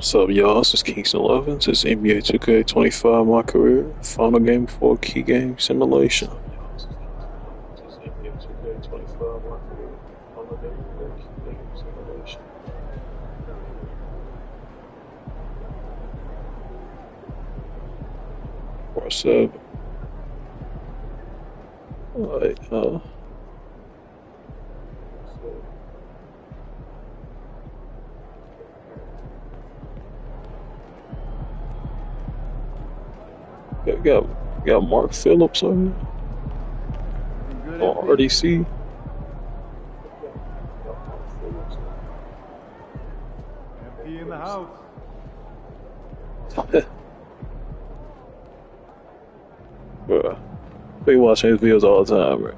What's up, y'all? This is Kingston 11. This is NBA 2K25 My Career, final game before key game simulation. Or 7. Alright, got Mark Phillips on RDC. MP in the house. Bro, we watch his videos all the time, bro.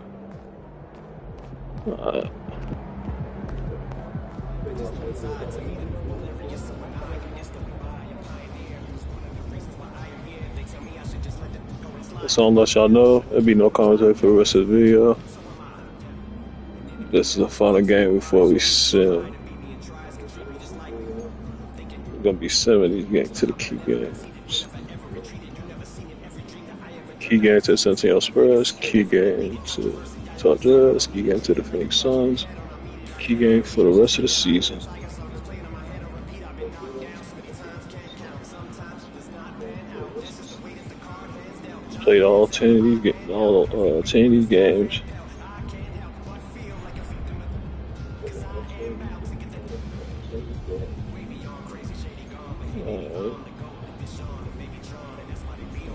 So unless y'all know, there'll be no commentary for the rest of the video. This is the final game before we sim. We're gonna be simming these games to the key games. Key game to the San Antonio Spurs, key game to Utah Jazz, key game to the Phoenix Suns, key game for the rest of the season. Played all 10 of these games.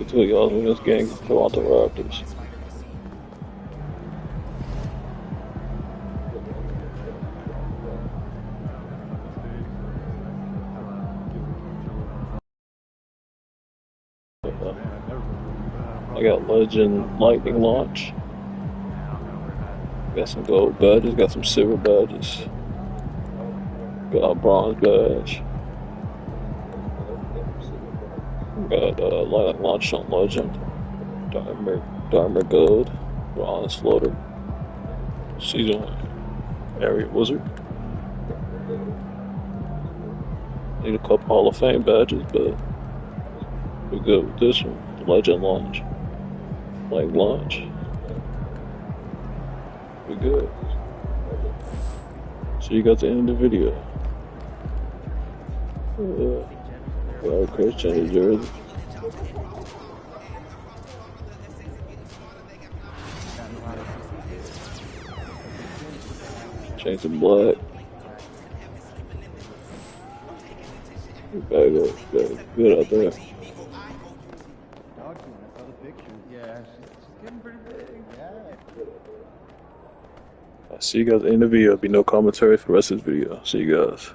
Until y'all in this game come out the Raptors. I got Legend Lightning Launch. Got some gold badges, got some silver badges. Got a bronze badge. Got Lightning Launch on Legend. Diamond Gold. Bronze Floater. Season Area Wizard. Need a couple Hall of Fame badges, but we're good with this one. Legend Launch. Like launch. We're good. So you got the end of the video. Got Christian jersey. Change to black. Good out there. I'll see you guys in the video. There'll be no commentary for the rest of this video. See you guys.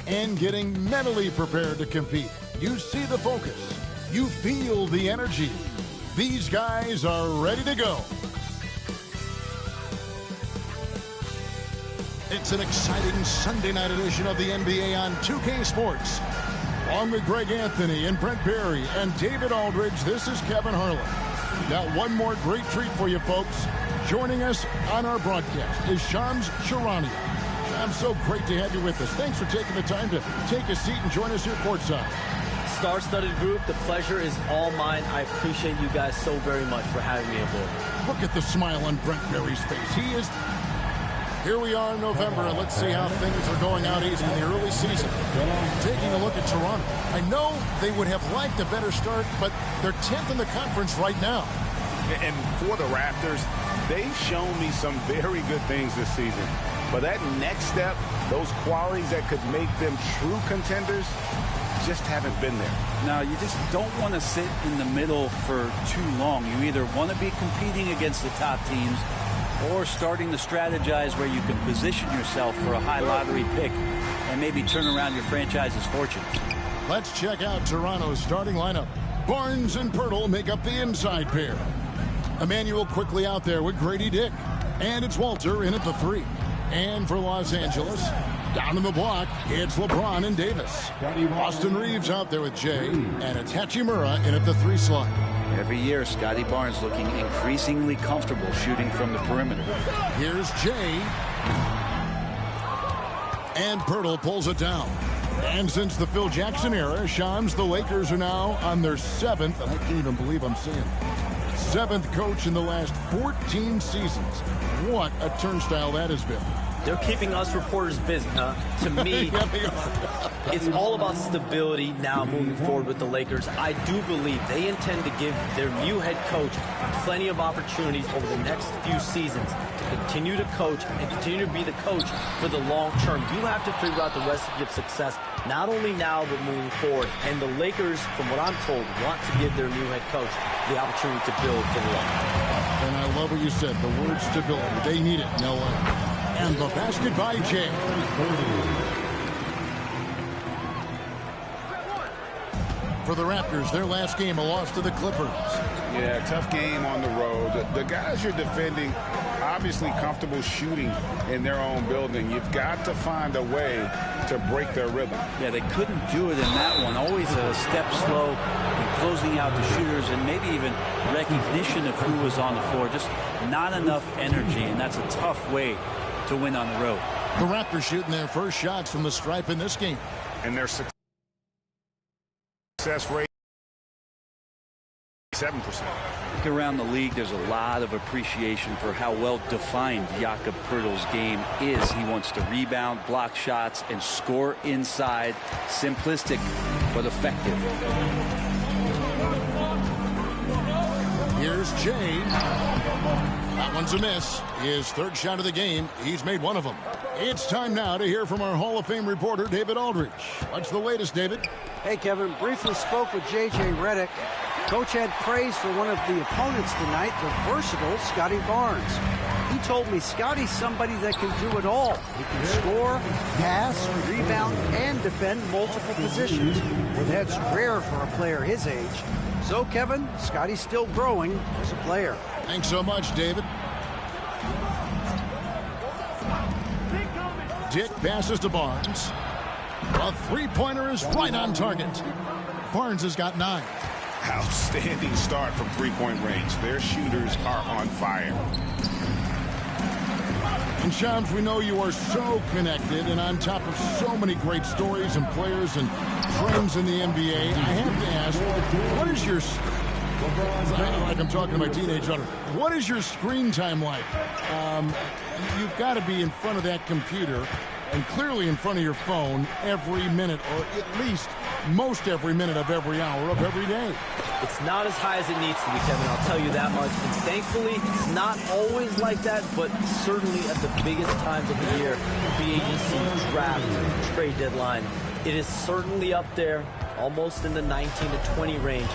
And getting mentally prepared to compete. You see the focus. You feel the energy. These guys are ready to go. It's an exciting Sunday night edition of the NBA on 2K Sports. Along with Greg Anthony and Brent Barry and David Aldridge, this is Kevin Harlan. Got one more great treat for you folks. Joining us on our broadcast is Shams Charania. I'm so great to have you with us. Thanks for taking the time to take a seat and join us here courtside. Star-studded group, the pleasure is all mine. I appreciate you guys so very much for having me aboard. Look at the smile on Brent Barry's face. Here we are in November, and let's see how things are going out east in the early season. Taking a look at Toronto. I know they would have liked a better start, but they're 10th in the conference right now. And for the Raptors, they've shown me some very good things this season. But that next step, those qualities that could make them true contenders, just haven't been there. Now, you just don't want to sit in the middle for too long. You either want to be competing against the top teams or starting to strategize where you can position yourself for a high lottery pick and maybe turn around your franchise's fortunes. Let's check out Toronto's starting lineup. Barnes and Pirtle make up the inside pair. Emmanuel quickly out there with Grady Dick. And it's Walter in at the 3. And for Los Angeles, down in the block, it's LeBron and Davis. Austin Reeves out there with Jay. And it's Hachimura in at the 3 slot. Every year, Scotty Barnes looking increasingly comfortable shooting from the perimeter. Here's Jay. And Pirtle pulls it down. And since the Phil Jackson era, Shams, the Lakers are now on their 7th, and I can't even believe I'm saying 7th coach in the last 14 seasons. What a turnstile that has been. They're keeping us reporters busy, huh? To me, it's all about stability now moving forward with the Lakers. I do believe they intend to give their new head coach plenty of opportunities over the next few seasons to continue to coach and continue to be the coach for the long term. You have to figure out the recipe of success, not only now, but moving forward. And the Lakers, from what I'm told, want to give their new head coach the opportunity to build for the long term. And I love what you said, the word stability. They need it, no one. And the basket by Jay. For the Raptors, their last game, a loss to the Clippers. Yeah, tough game on the road. The guys you're defending, obviously comfortable shooting in their own building. You've got to find a way to break their rhythm. Yeah, they couldn't do it in that one. Always a step slow in closing out the shooters and maybe even recognition of who was on the floor. Just not enough energy, and that's a tough way to win on the road. The Raptors shooting their first shots from the stripe in this game. And their success rate 7%. Look around the league, there's a lot of appreciation for how well defined Jakob Poeltl's game is. He wants to rebound, block shots, and score inside. Simplistic, but effective. Here's Jay. That one's a miss. His 3rd shot of the game. He's made one of them. It's time now to hear from our Hall of Fame reporter, David Aldridge. What's the latest, David? Hey, Kevin. Briefly spoke with J.J. Redick. Coach had praise for one of the opponents tonight, the versatile Scotty Barnes. He told me Scotty's somebody that can do it all. He can score, pass, rebound, and defend multiple positions. Well, that's rare for a player his age. So, Kevin, Scotty's still growing as a player. Thanks so much, David. Dick passes to Barnes. A 3-pointer is right on target. Barnes has got 9. Outstanding start from 3-point range. Their shooters are on fire. And Shams, we know you are so connected and on top of so many great stories and players and trends in the NBA. I have to ask, what is your, like I'm talking to my teenage daughter, what is your screen time like? You've got to be in front of that computer and clearly in front of your phone every minute, or at least most every minute of every hour of every day. It's not as high as it needs to be, Kevin, I'll tell you that much. And thankfully, it's not always like that, but certainly at the biggest times of the year, free agency, draft, trade deadline, it is certainly up there, almost in the 19 to 20 range.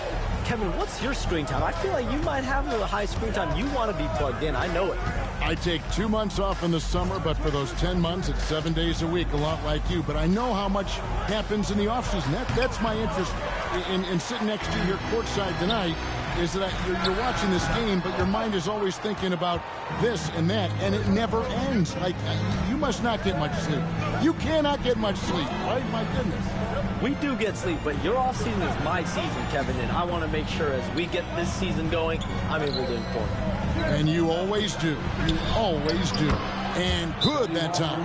Kevin, what's your screen time? I feel like you might have a high screen time. You want to be plugged in. I know it. I take 2 months off in the summer, but for those 10 months, it's 7 days a week, a lot like you. But I know how much happens in the offseason. That's my interest in sitting next to you here courtside tonight, is that you're watching this game, but your mind is always thinking about this and that, and it never ends. Like, you must not get much sleep. You cannot get much sleep, right? My goodness. We do get sleep, but your offseason is my season, Kevin, and I want to make sure as we get this season going, I'm able to inform you. And you always do. You always do. And good that time.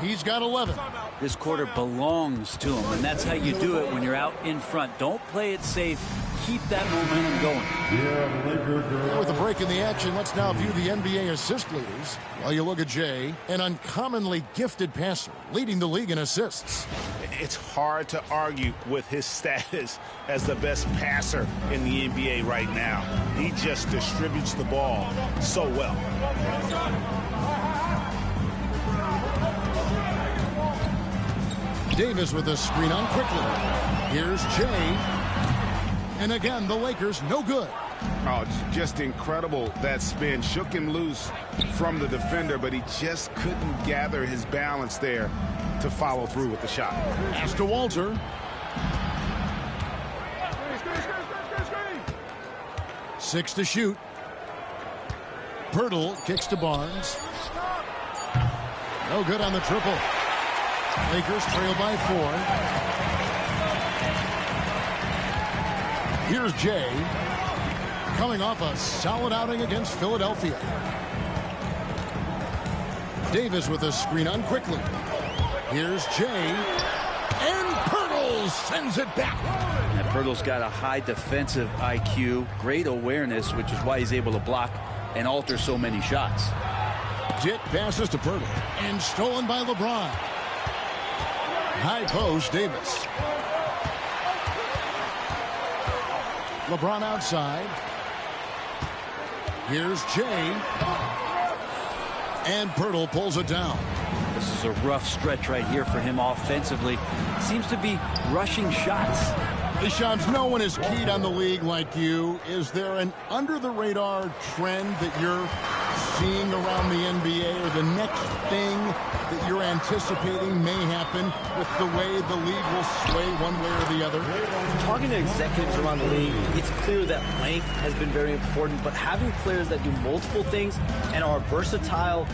He's got 11. This quarter belongs to him, and that's how you do it when you're out in front. Don't play it safe. Keep that momentum going. With a break in the action, let's now view the NBA assist leaders. While you look at Jay, an uncommonly gifted passer, leading the league in assists. It's hard to argue with his status as the best passer in the NBA right now. He just distributes the ball so well. Davis with a screen on quickly. Here's Jay. And again, the Lakers no good. Oh, just incredible. That spin shook him loose from the defender, but he just couldn't gather his balance there to follow through with the shot. Pass to Walter. 6 to shoot. Pirtle kicks to Barnes. No good on the triple. Lakers trail by 4. Here's Jay. Coming off a solid outing against Philadelphia. Davis with a screen on quickly. Here's Jay. And Pirtle sends it back. And Pirtle's got a high defensive IQ, great awareness, which is why he's able to block and alter so many shots. Dick passes to Pirtle. And stolen by LeBron. High post, Davis. LeBron outside. Here's Jay. And Pirtle pulls it down. This is a rough stretch right here for him offensively. Seems to be rushing shots. Hey, Shams, no one is keyed on the league like you. Is there an under-the-radar trend that you're seeing around the NBA, or the next thing that you're anticipating may happen with the way the league will sway one way or the other? Talking to executives around the league, it's clear that length has been very important, but having players that do multiple things and are versatile,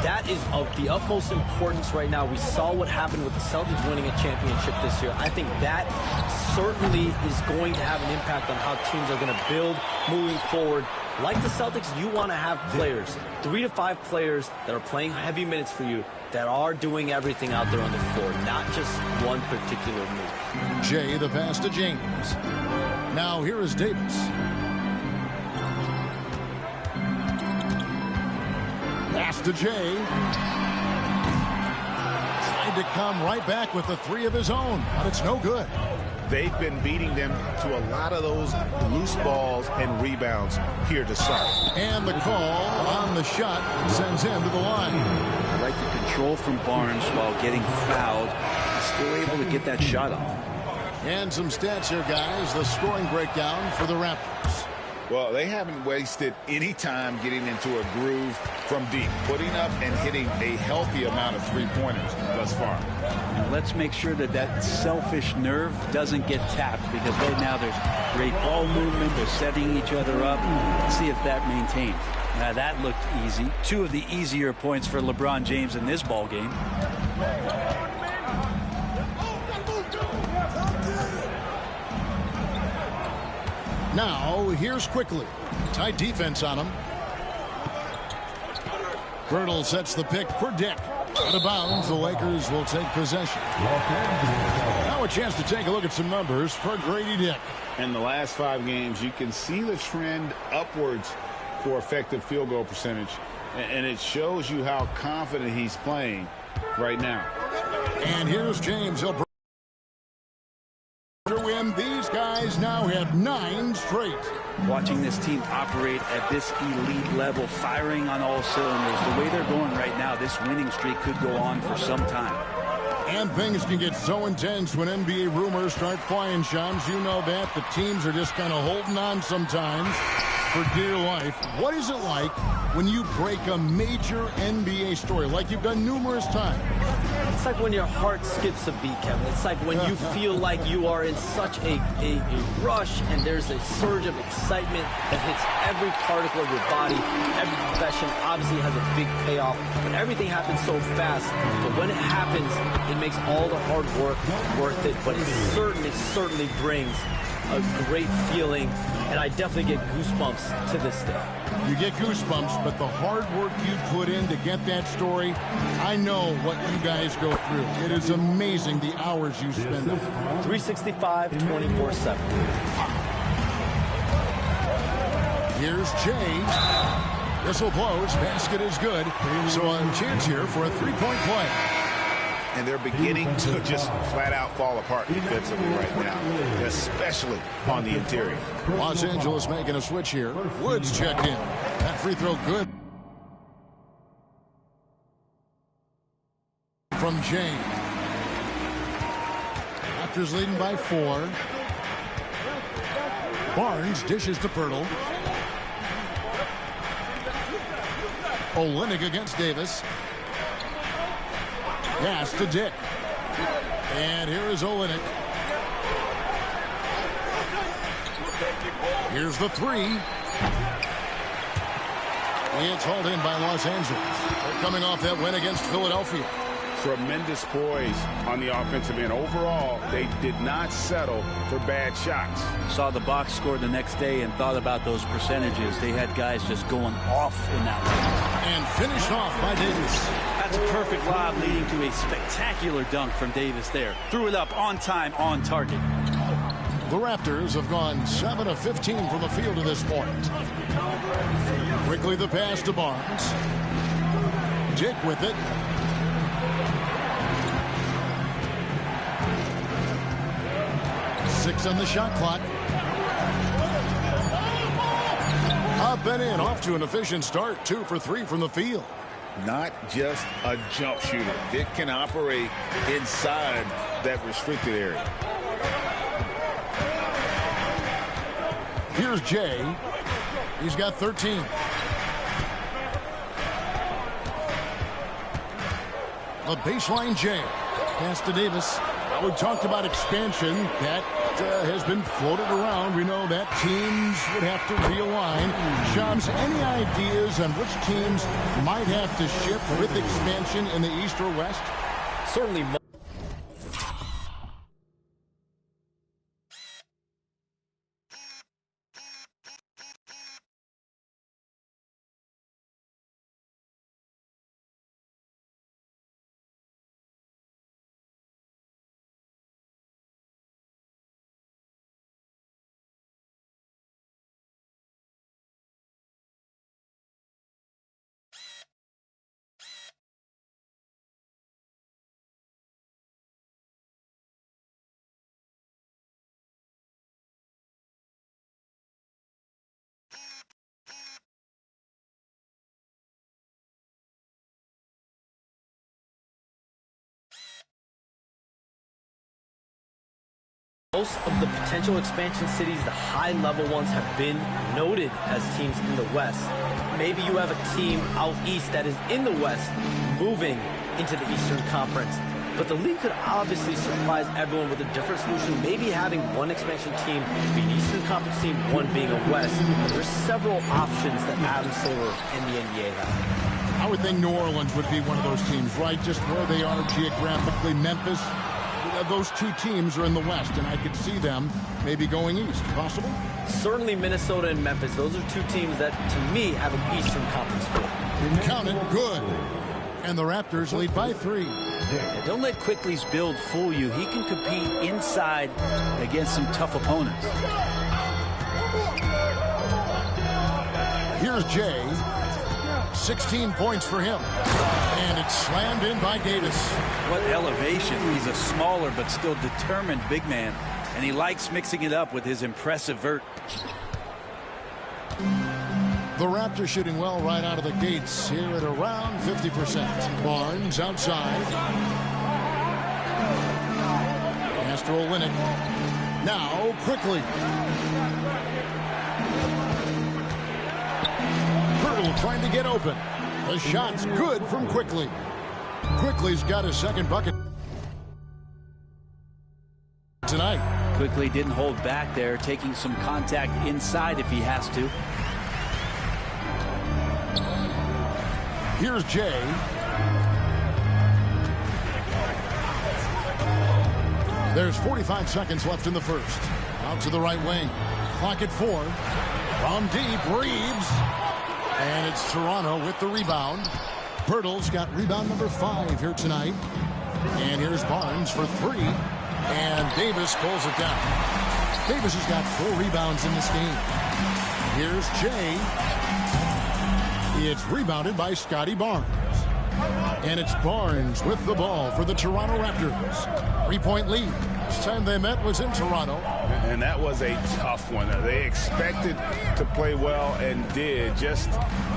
that is of the utmost importance right now. We saw what happened with the Celtics winning a championship this year. I think that certainly is going to have an impact on how teams are going to build moving forward. Like the Celtics, you want to have players, 3 to 5 players that are playing heavy minutes for you, that are doing everything out there on the floor, not just one particular move. Jay, the pass to James. Now here is Davis. Pass to Jay. Tried to come right back with the 3 of his own, but it's no good. They've been beating them to a lot of those loose balls and rebounds here to start. And the call on the shot sends him to the line. I like the control from Barnes while getting fouled. He's still able to get that shot off. And some stats here, guys. The scoring breakdown for the Raptors. Well, they haven't wasted any time getting into a groove from deep, putting up and hitting a healthy amount of three-pointers thus far. And let's make sure that that selfish nerve doesn't get tapped, because right now there's great ball movement. They're setting each other up. Let's see if that maintains. Now that looked easy. 2 of the easier points for LeBron James in this ball game. Now, here's quickly. Tight defense on him. Pirtle sets the pick for Dick. Out of bounds, the Lakers will take possession. Now a chance to take a look at some numbers for Grady Dick. In the last 5 games, you can see the trend upwards for effective field goal percentage. And it shows you how confident he's playing right now. And here's James. He'll win. These guys now have 9 straight. Watching this team operate at this elite level, firing on all cylinders, the way they're going right now, this winning streak could go on for some time. And things can get so intense when NBA rumors start flying, Shams. You know that. The teams are just kind of holding on sometimes for dear life. What is it like when you break a major NBA story, like you've done numerous times? It's like when your heart skips a beat, Kevin. It's like when you feel like you are in such a rush, and there's a surge of excitement that hits every particle of your body. Every profession obviously has a big payoff, but everything happens so fast. But when it happens, it makes all the hard work worth it. But it certainly brings a great feeling, and I definitely get goosebumps to this day. You get goosebumps, but the hard work you put in to get that story, I know what you guys go through. It is amazing the hours you spend. 365, 24/7. Here's Jay. Whistle blows. Basket is good. So a chance here for a three-point play. And they're beginning to just flat out fall apart defensively right now, especially on the interior. Los Angeles making a switch here. Woods checked in. That free throw good from James. Raptors leading by 4. Barnes dishes to Pirtle. Olynyk against Davis. Pass to Dick. And here is Olynyk. Here's the 3. It's hauled in by Los Angeles. They're coming off that win against Philadelphia. Tremendous poise on the offensive end. Overall, they did not settle for bad shots. Saw the box score the next day and thought about those percentages. They had guys just going off in that one. And finished off by Davis. That's a perfect lob leading to a spectacular dunk from Davis there. Threw it up on time, on target. The Raptors have gone 7 of 15 from the field to this point. Quickly the pass to Barnes. Dick with it. Six on the shot clock. Up and in, off to an efficient start. 2 for 3 from the field. Not just a jump shooter. Dick can operate inside that restricted area. Here's Jay. He's got 13. A baseline Jay. Pass to Davis. We talked about expansion. That has been floated around. We know that teams would have to realign. Shams, any ideas on which teams might have to shift with expansion in the East or West? Certainly. Most of the potential expansion cities, the high-level ones, have been noted as teams in the West. Maybe you have a team out east that is in the West moving into the Eastern Conference. But the league could obviously surprise everyone with a different solution. Maybe having one expansion team be an Eastern Conference team, one being a West. There's several options that Adam Silver and the NBA have. I would think New Orleans would be one of those teams, right? Just where they are geographically. Memphis. Those two teams are in the West, and I could see them maybe going east. Possible? Certainly Minnesota and Memphis. Those are two teams that, to me, have an Eastern Conference fit. Count it. Good. And the Raptors lead by 3. Yeah, don't let Quickly's build fool you. He can compete inside against some tough opponents. Here's Jay. 16 points for him. And it's slammed in by Davis. What elevation. He's a smaller but still determined big man. And he likes mixing it up with his impressive vert. The Raptors shooting well right out of the gates here at around 50%. Barnes outside. Pass to Olynyk. Now quickly. Pirtle trying to get open. The shot's good from Quickly. Quickly's got his second bucket tonight. Quickly didn't hold back there, taking some contact inside if he has to. Here's Jay. There's 45 seconds left in the first. Out to the right wing. Clock at 4. From deep, Reeves. And it's Toronto with the rebound. Pirtle's got rebound number 5 here tonight. And here's Barnes for 3. And Davis pulls it down. Davis has got 4 rebounds in this game. Here's Jay. It's rebounded by Scotty Barnes. And it's Barnes with the ball for the Toronto Raptors. 3-point lead. Last time they met was in Toronto. And that was a tough one. They expected to play well and did, just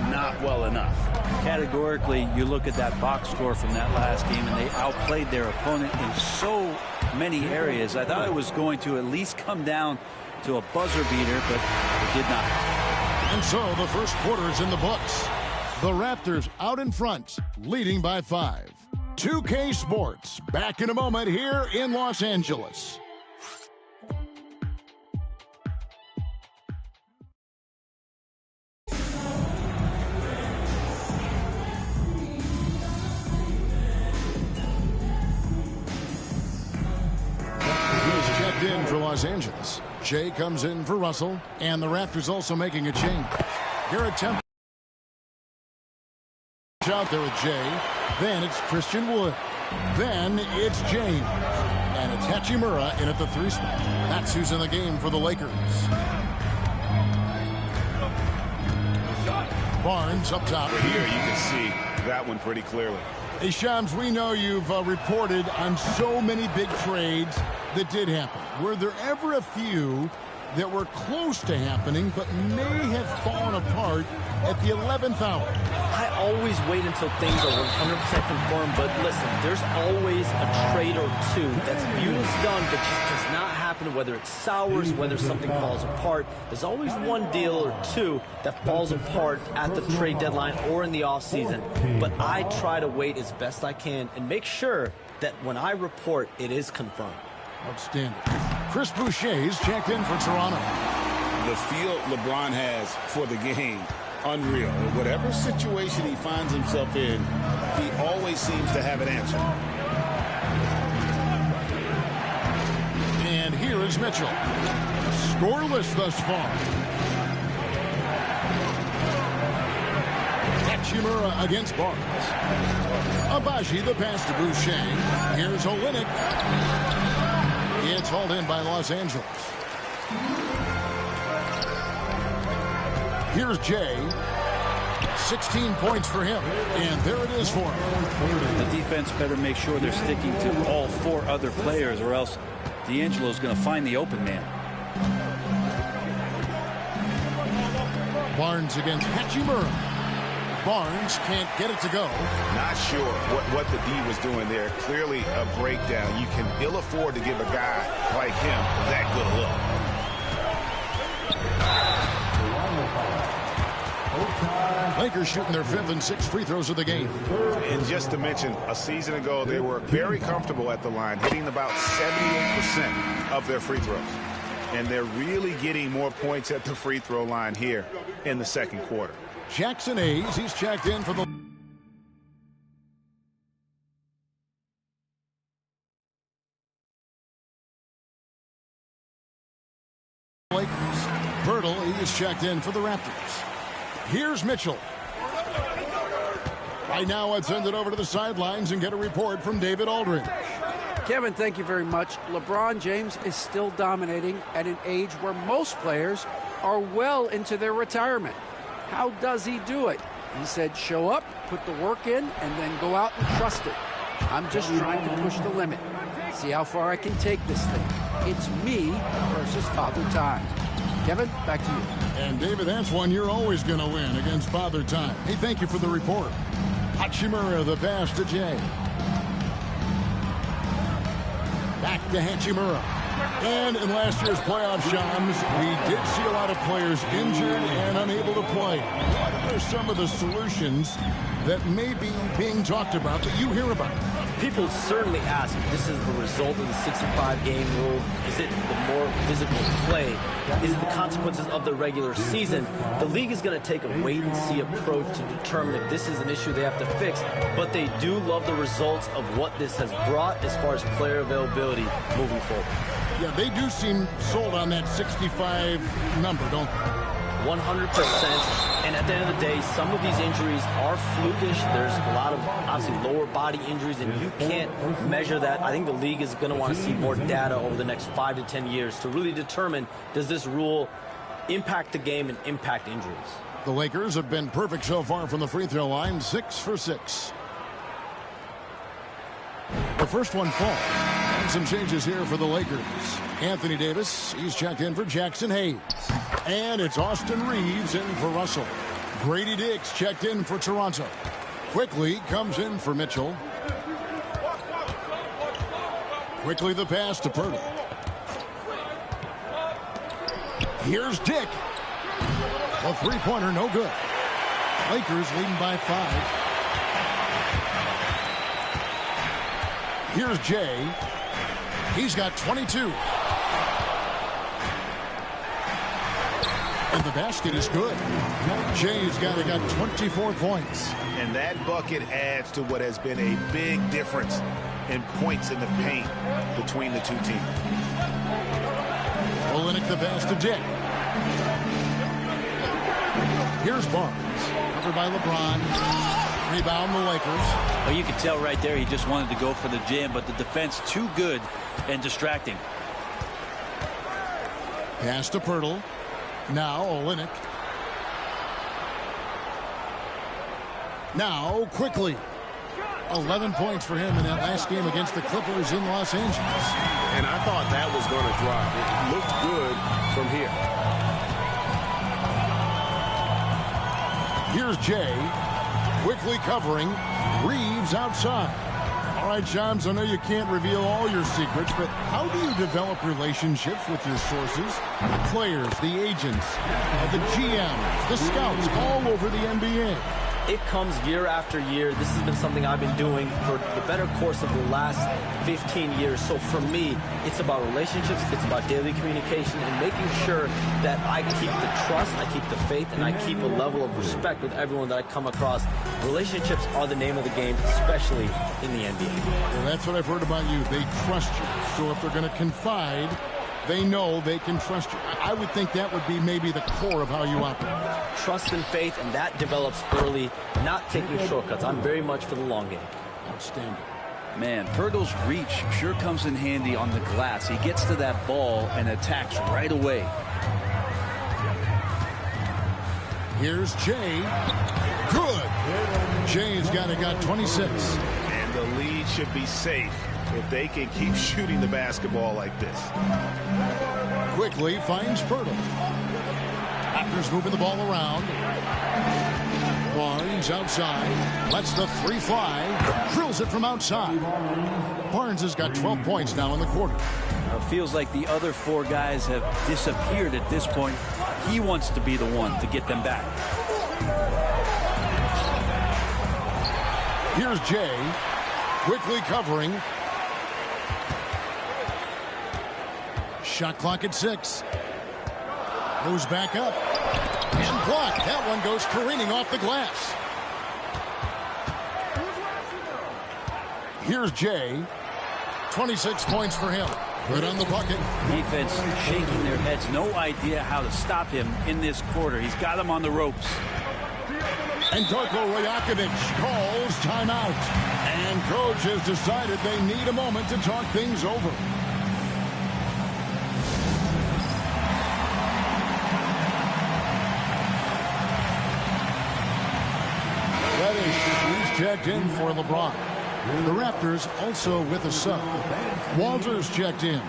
not well enough. Categorically, you look at that box score from that last game, and they outplayed their opponent in so many areas. I thought it was going to at least come down to a buzzer beater, but it did not. And so the first quarter is in the books. The Raptors out in front, leading by 5. 2K Sports, back in a moment here in Los Angeles. In for Los Angeles. Jay comes in for Russell, and the Raptors also making a change. Garrett Temple out there with Jay. Then it's Christian Wood. Then it's James. And it's Hachimura in at the 3 spot. That's who's in the game for the Lakers. Barnes up top. Here you can see that one pretty clearly. Hey, Shams, we know you've reported on so many big trades that did happen. Were there ever a few that were close to happening but may have fallen apart at the 11th hour? I always wait until things are 100% confirmed, but listen, there's always a trade or two that's viewed as done but just does not happen, whether it sours, whether something falls apart. There's always one deal or two that falls apart at the trade deadline or in the offseason, but I try to wait as best I can and make sure that when I report, it is confirmed. Outstanding. Chris Boucher's checked in for Toronto. The feel LeBron has for the game, unreal. Whatever situation he finds himself in, he always seems to have an answer. And here is Mitchell. Scoreless thus far. Hachimura against Barnes. Abaji the pass to Boucher. Here's Olynyk. It's hauled in by Los Angeles. Here's Jay. 16 points for him. And there it is for him. The defense better make sure they're sticking to all 4 other players, or else D'Angelo's going to find the open man. Barnes against Hachimura. Barnes can't get it to go. Not sure what the D was doing there. Clearly a breakdown. You can ill afford to give a guy like him that good a look. Lakers shooting their 5th and 6th free throws of the game. And just to mention, a season ago, they were very comfortable at the line, hitting about 78% of their free throws. And they're really getting more points at the free throw line here in the second quarter. Jackson Hayes, he's checked in for the Lakers. Bertle, he is checked in for the Raptors. Here's Mitchell. Right now, let's send it over to the sidelines and get a report from David Aldridge. Kevin, thank you very much. LeBron James is still dominating at an age where most players are well into their retirement. How does he do it? He said, show up, put the work in, and then go out and trust it. I'm just trying to push the limit. See how far I can take this thing. It's me versus Father Time. Kevin, back to you. And David, that's one you're always going to win against Father Time. Hey, thank you for the report. Hachimura, the pass to Jay. Back to Hachimura. And in last year's playoff, Shams, we did see a lot of players injured and unable to play. What are some of the solutions that may be being talked about that you hear about? People certainly ask if this is the result of the 65-game rule. Is it the more physical play? Is it the consequences of the regular season? The league is going to take a wait-and-see approach to determine if this is an issue they have to fix, but they do love the results of what this has brought as far as player availability moving forward. Yeah, they do seem sold on that 65 number, don't they? 100%. And at the end of the day, some of these injuries are flukish. There's a lot of, obviously, lower body injuries, and you can't measure that. I think the league is going to want to see more data over the next 5 to 10 years to really determine, does this rule impact the game and impact injuries? The Lakers have been perfect so far from the free throw line, 6 for 6. The first one falls. And some changes here for the Lakers. Anthony Davis, he's checked in for Jackson Hayes. And it's Austin Reeves in for Russell. Grady Dix checked in for Toronto. Quickly comes in for Mitchell. Quickly the pass to Pirtle. Here's Dick. A three-pointer, no good. Lakers leading by 5. Here's Jay. He's got 22. And the basket is good. Jay's got 24 points. And that bucket adds to what has been a big difference in points in the paint between the two teams. Olynyk the pass to Dick. Here's Barnes. Covered by LeBron. Rebound the Lakers. Well, you can tell right there he just wanted to go for the jam, but the defense too good and distracting. Pass to Pirtle. Now Olynyk. Now quickly. 11 points for him in that last game against the Clippers in Los Angeles. And I thought that was going to drop. It looked good from here. Here's Jay. Quickly covering. Reeves outside. All right, Shams, I know you can't reveal all your secrets, but how do you develop relationships with your sources? The players, the agents, the GMs, the scouts all over the NBA. It comes year after year. This has been something I've been doing for the better course of the last 15 years. So for me, it's about relationships, it's about daily communication, and making sure that I keep the trust, I keep the faith, and I keep a level of respect with everyone that I come across. Relationships are the name of the game, especially in the NBA. Well, that's what I've heard about you. They trust you. So if they're going to confide, they know they can trust you. I would think that would be maybe the core of how you operate. Trust and faith, and that develops early, not taking shortcuts. I'm very much for the long game. Outstanding. Man, Pirtle's reach sure comes in handy on the glass. He gets to that ball and attacks right away. Here's Jay. Good. Jay's got 26. And the lead should be safe if they can keep shooting the basketball like this. Quickly finds Pirtle. Raptors moving the ball around. Barnes outside. Lets the three fly. Drills it from outside. Barnes has got 12 points now in the quarter. It feels like the other 4 guys have disappeared at this point. He wants to be the one to get them back. Here's Jay. Quickly covering. Shot clock at 6. Goes back up. And blocked. That one goes careening off the glass. Here's Jay. 26 points for him. Good on the bucket. Defense shaking their heads. No idea how to stop him in this quarter. He's got him on the ropes. And Darko Rajakovic calls timeout. And coach has decided they need a moment to talk things over. He's checked in for LeBron. The Raptors also with a sub. Walters checked in.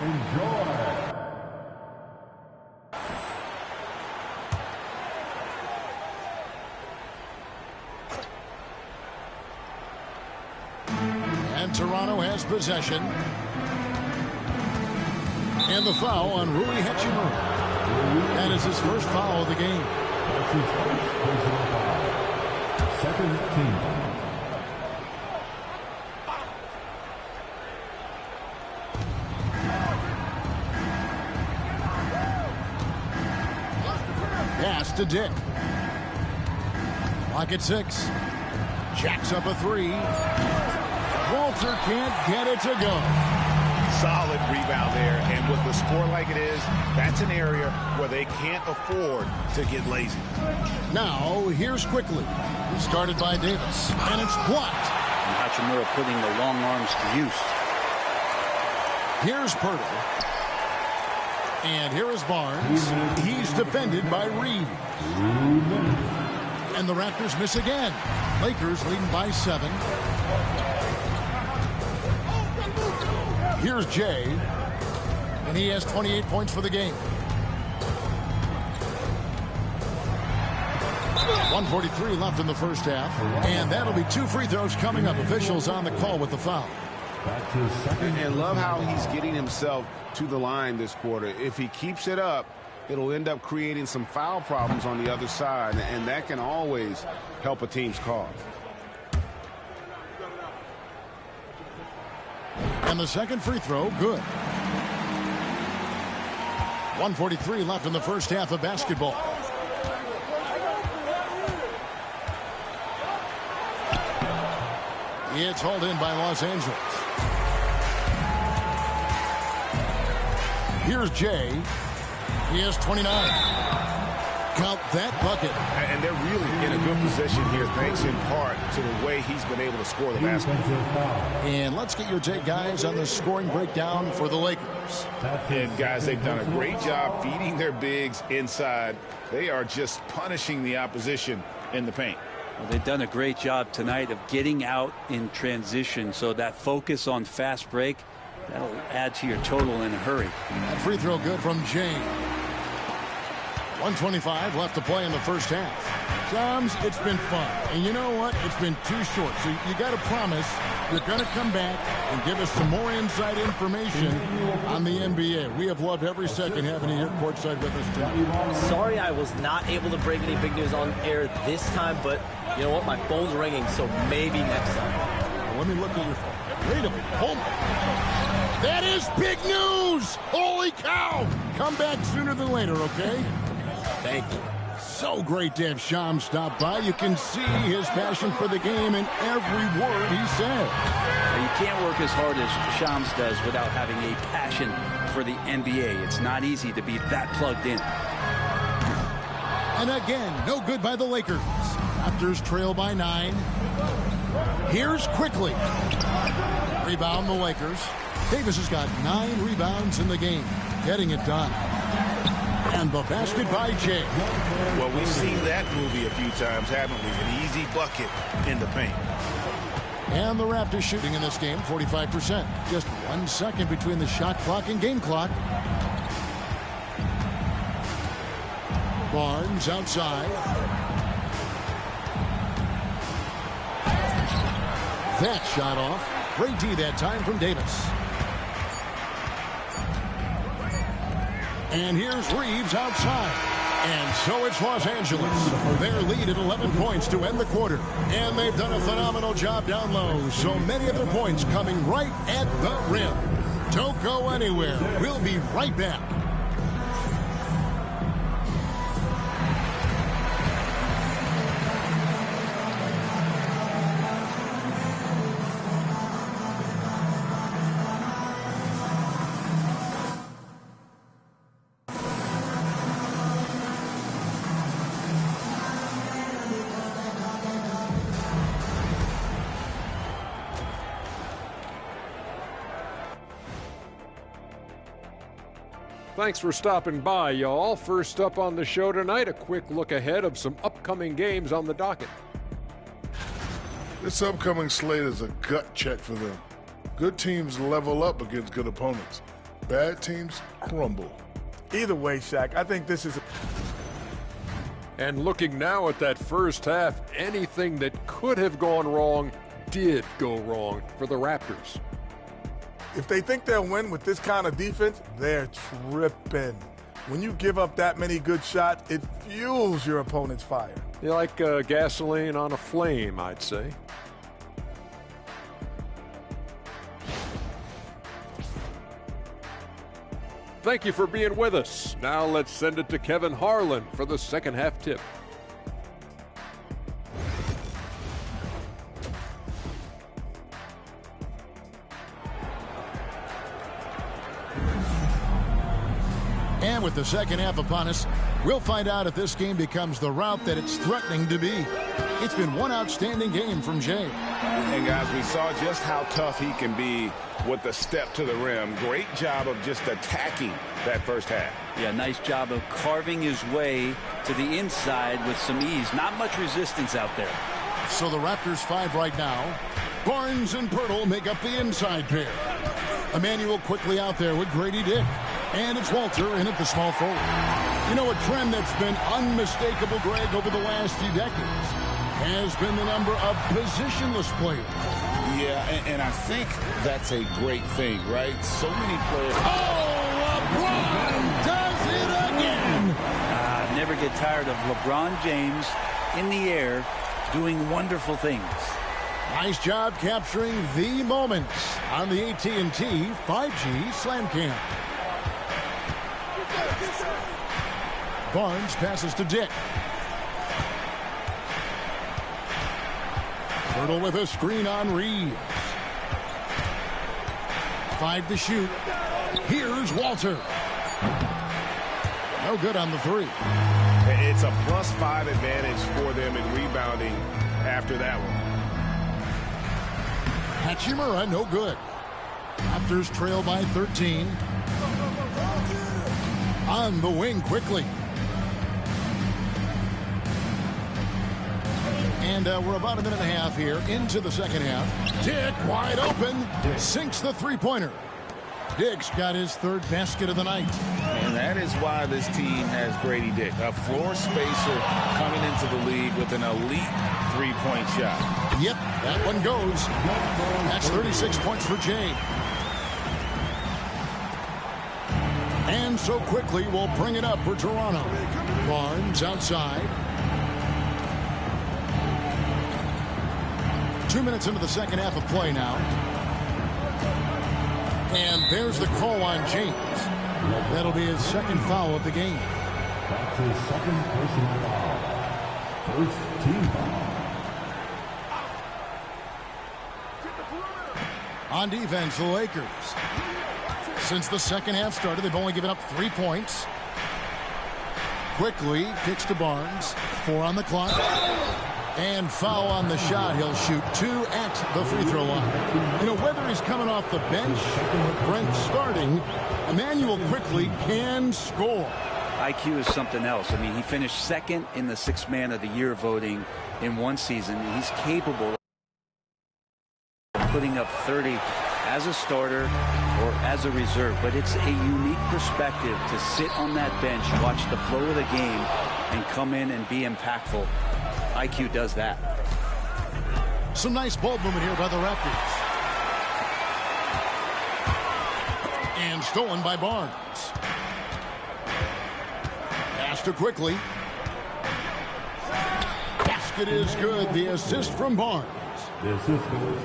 And Toronto has possession. And the foul on Rui Hachimura. That is his first foul of the game. Second team. Pass to Dick. Clock at 6. Jacks up a 3. Walter can't get it to go. Solid rebound there, and with the score like it is, that's an area where they can't afford to get lazy. Now, here's quickly. Started by Davis, and it's blocked. And Hachimura putting the long arms to use. Here's Pirtle. And here is Barnes. He's defended by Reed. And the Raptors miss again. Lakers leading by 7. Here's Jay. And he has 28 points for the game. 1:43 left in the first half. And that'll be 2 free throws coming up. Officials on the call with the foul. That's his second. And love how he's getting himself to the line this quarter. If he keeps it up, it'll end up creating some foul problems on the other side, and that can always help a team's cause. And the second free throw, good. 1:43 left in the first half of basketball. It's hauled in by Los Angeles. Here's Jay. He has 29. Count that bucket. And they're really in a good position here, thanks in part to the way he's been able to score the basketball. And let's get your take, guys, on the scoring breakdown for the Lakers. And, guys, they've done a great job feeding their bigs inside. They are just punishing the opposition in the paint. Well, they've done a great job tonight of getting out in transition, so that focus on fast break, that'll add to your total in a hurry. That free throw good from Jay. 1:25 left to play in the first half. Shams, it's been fun. And you know what? It's been too short. So you got to promise you're going to come back and give us some more inside information on the NBA. We have loved every second having you here courtside with us tonight. Sorry I was not able to break any big news on air this time, but you know what? My phone's ringing, so maybe next time. Well, let me look at your phone. Wait a minute. Hold on. That is big news! Holy cow! Come back sooner than later, okay? Thank you. So great to have Shams stop by. You can see his passion for the game in every word he said. You can't work as hard as Shams does without having a passion for the NBA. It's not easy to be that plugged in. And again, no good by the Lakers. Raptors trail by 9. Here's quickly. Rebound the Lakers. Davis has got 9 rebounds in the game. Getting it done. And the basket by Jay. Well, we've seen that movie a few times, haven't we? An easy bucket in the paint. And the Raptors shooting in this game, 45%. Just 1 second between the shot clock and game clock. Barnes outside. That shot off. Great D that time from Davis. And here's Reeves outside. And so it's Los Angeles. Their lead at 11 points to end the quarter. And they've done a phenomenal job down low. So many of their points coming right at the rim. Don't go anywhere. We'll be right back. Thanks for stopping by, y'all. First up on the show tonight, a quick look ahead of some upcoming games on the docket. This upcoming slate is a gut check for them. Good teams level up against good opponents. Bad teams crumble. Either way, Shaq, I think this is... And looking now at that first half, anything that could have gone wrong did go wrong for the Raptors. If they think they'll win with this kind of defense, they're tripping. When you give up that many good shots, it fuels your opponent's fire. You're like gasoline on a flame, I'd say. Thank you for being with us. Now let's send it to Kevin Harlan for the second half tip. And with the second half upon us, we'll find out if this game becomes the route that it's threatening to be. It's been one outstanding game from Jay. And guys, we saw just how tough he can be with the step to the rim. Great job of just attacking that first half. Yeah, nice job of carving his way to the inside with some ease. Not much resistance out there. So the Raptors 5 right now. Barnes and Pirtle make up the inside pair. Emmanuel quickly out there with Grady Dick. And it's Walter in at the small forward. You know, a trend that's been unmistakable, Greg, over the last few decades has been the number of positionless players. Yeah, and I think that's a great thing, right? So many players. Oh, LeBron does it again. Never get tired of LeBron James in the air doing wonderful things. Nice job capturing the moment on the AT&T 5G Slam Cam. Barnes passes to Dick. Turtle with a screen on Reeves. 5 to shoot. Here's Walter. No good on the 3. It's a +5 advantage for them in rebounding after that one. Hachimura, no good. Raptors trail by 13. On the wing quickly. And we're about a minute and a half here into the second half. Dick wide open. Sinks the three-pointer. Dick's got his 3rd basket of the night. And that is why this team has Grady Dick, a floor spacer coming into the league with an elite three-point shot. Yep, that one goes. That's 36 points for Jay. And so quickly we'll bring it up for Toronto. Barnes outside. 2 minutes into the second half of play now. And there's the call on James. That'll be his 2nd foul of the game. That's his 2nd personal foul. 1st team foul. On defense, the Lakers. Since the second half started, they've only given up 3 points. Quickly kicks to Barnes. 4 on the clock. And foul on the shot. He'll shoot 2 at the free throw line. You know, whether he's coming off the bench or Brent starting, Emmanuel quickly can score. IQ is something else. I mean, he finished 2nd in the 6th Man of the Year voting in one season. He's capable of putting up 30 as a starter or as a reserve. But it's a unique perspective to sit on that bench, watch the flow of the game, and come in and be impactful. IQ does that. Some nice ball movement here by the Raptors. And stolen by Barnes. Pass to quickly. Basket is good. The assist from Barnes.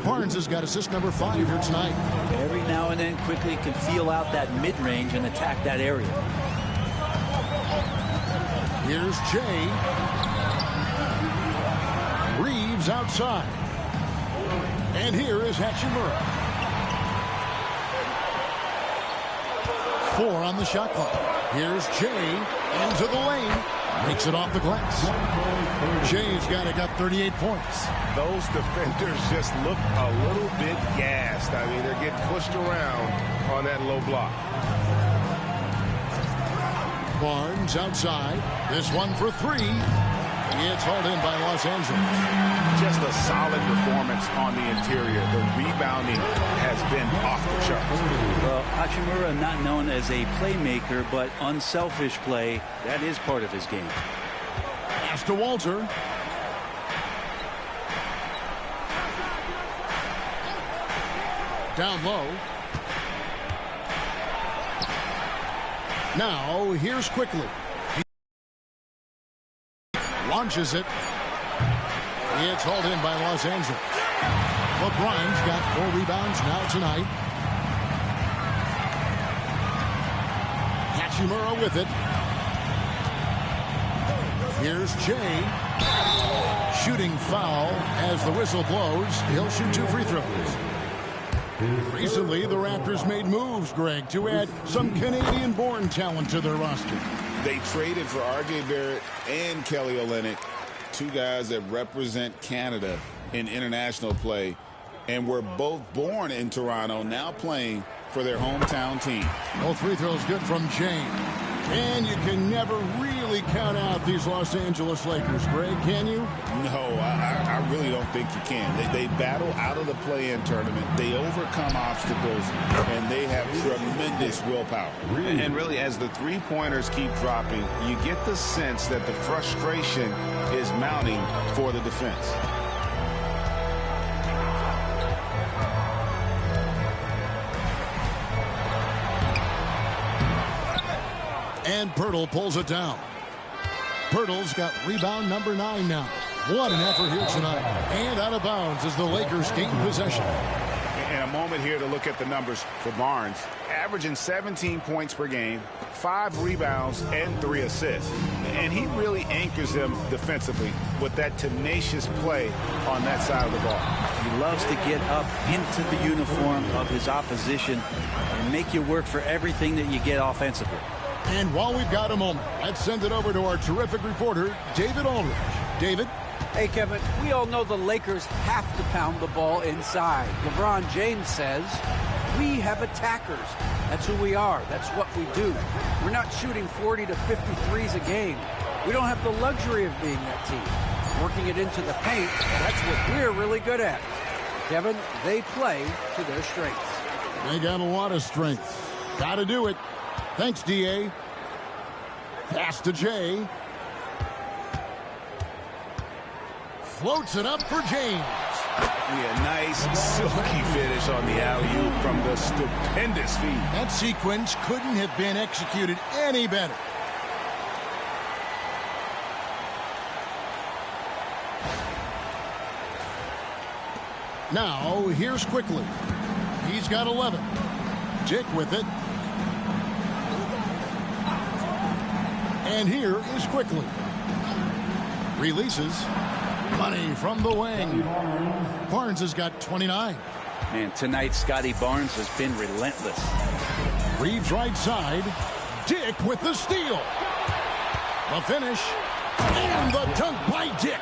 Barnes has got assist number 5 here tonight. Every now and then quickly can feel out that mid-range and attack that area. Here's Jay. Reeves outside. And here is Hachimura. 4 on the shot clock. Here's Jay into the lane. Makes it off the glass. Jay's got 38 points. Those defenders just look a little bit gassed. I mean, they're getting pushed around on that low block. Barnes outside. This one for 3. It's hauled in by Los Angeles. Just a solid performance on the interior. The rebounding has been off the charts. Well, Hachimura not known as a playmaker, but unselfish play, that is part of his game. Pass to Walter. Down low. Now, here's quickly. Launches it. It's hauled in by Los Angeles. LeBron's got 4 rebounds now tonight. Hachimura with it. Here's Jay. Shooting foul as the whistle blows. He'll shoot 2 free throws. Recently, the Raptors made moves, Greg, to add some Canadian-born talent to their roster. They traded for R.J. Barrett and Kelly Olynyk, 2 guys that represent Canada in international play, and were both born in Toronto, now playing for their hometown team. Both free throws good from James. And you can never really count out these Los Angeles Lakers, Greg, can you? No, I really don't think you can. They battle out of the play-in tournament. They overcome obstacles, and they have tremendous willpower. And really, as the three-pointers keep dropping, you get the sense that the frustration is mounting for the defense. And Pirtle pulls it down. Pirtle's got rebound number 9 now. What an effort here tonight. And out of bounds as the Lakers gain possession. And a moment here to look at the numbers for Barnes. Averaging 17 points per game, 5 rebounds, and 3 assists. And he really anchors them defensively with that tenacious play on that side of the ball. He loves to get up into the uniform of his opposition and make you work for everything that you get offensively. And while we've got a moment, let's send it over to our terrific reporter, David Aldridge. David? Hey, Kevin, we all know the Lakers have to pound the ball inside. LeBron James says, we have attackers. That's who we are. That's what we do. We're not shooting 40 to 53s a game. We don't have the luxury of being that team. Working it into the paint, that's what we're really good at. Kevin, they play to their strengths. They got a lot of strength. Got to do it. Thanks, D.A. Pass to Jay. Floats it up for James. Yeah, nice silky finish on the alley-oop from the stupendous feed. That sequence couldn't have been executed any better. Now, here's Quickly. He's got 11. Dick with it. And here is Quickly. Releases. Money from the wing. Barnes has got 29. Man, tonight Scotty Barnes has been relentless. Reeves right side. Dick with the steal. The finish. And the dunk by Dick.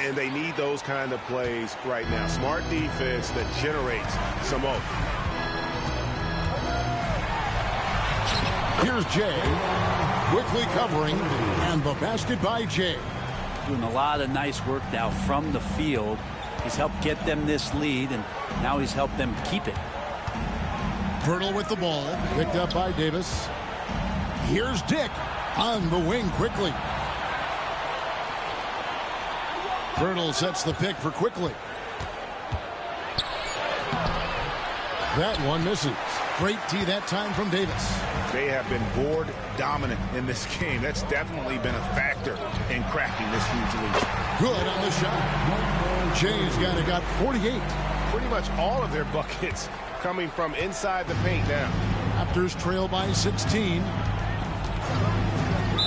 And they need those kind of plays right now. Smart defense that generates some open. Here's Jay. Quickly covering. And the basket by Jay. Doing a lot of nice work now from the field. He's helped get them this lead, and now he's helped them keep it. Pirtle with the ball. Picked up by Davis. Here's Dick on the wing quickly. Pirtle sets the pick for Quickly. That one misses. Great tee that time from Davis. They have been board dominant in this game. That's definitely been a factor in cracking this huge lead. Good on the shot. Jay's got 48. Pretty much all of their buckets coming from inside the paint now. Raptors trail by 16.